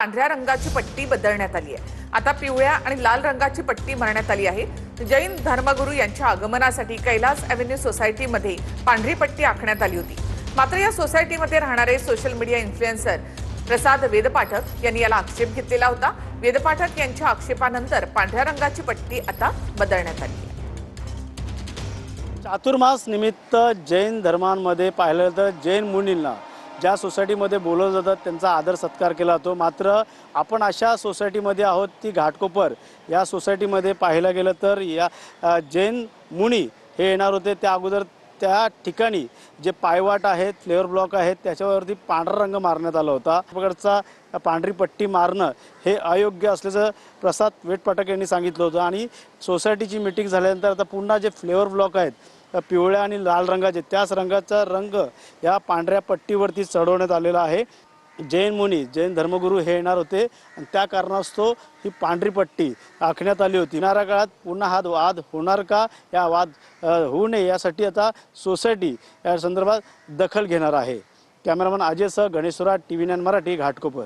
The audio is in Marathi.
पांढऱ्या रंगाची पट्टी बदलण्यात आली आहे। आता पिवळ्या आणि लाल रंगाची पट्टी मारण्यात आली आहे। जैन धर्मगुरू यांच्या आगमनासाठी कैलास एव्हेन्यू सोसायटीमध्ये पांढरी पट्टी आखण्यात आली होती। मात्र या सोसायटीमध्ये राहणारे सोशल मीडिया इन्फ्लुएन्सर प्रसाद वेदपाठक यांनी याला आक्षेप घेतलेला होता। वेदपाठक यांच्या आक्षेपानंतर पांढऱ्या रंगाची पट्टी आता बदलण्यात आली आहे। चातुर्मास निमित्त जैन धर्मांमध्ये पाहिलं तर जैन मुनींना ज्या सोसायटीमध्ये बोलवलं जातं त्यांचा आदर सत्कार केला जातो। मात्र आपण अशा सोसायटीमध्ये आहोत ती घाटकोपर या सोसायटीमध्ये पाहायला गेलं तर या जैन मुनी हे येणार होते। त्या अगोदर त्या ठिकाणी जे पायवाट आहेत, फ्लेवर ब्लॉक आहेत, त्याच्यावरती पांढरा रंग मारण्यात आला होता। प्रकारचा पांढरी पट्टी मारणं हे अयोग्य असल्याचं प्रसाद वेदपाठक यांनी सांगितलं होतं आणि सोसायटीची मीटिंग झाल्यानंतर आता पुन्हा जे फ्लेवर ब्लॉक आहेत पिवळ्या आणि लाल रंगाचे त्याच रंगाचा रंग या पांढऱ्या पट्टीवरती चढवण्यात आलेला आहे। जैन मुनी जैन धर्मगुरू हे येणार होते आणि त्या कारणास्तव ही पांढरी पट्टी आखण्यात आली होती। येणाऱ्या काळात पुन्हा हा वाद होणार का, या वाद होऊ नये यासाठी आता सोसायटी या संदर्भात दखल घेणार आहे। कॅमेरामन अजयसह गणेश सुराट, TV9 मराठी, घाटकोपर।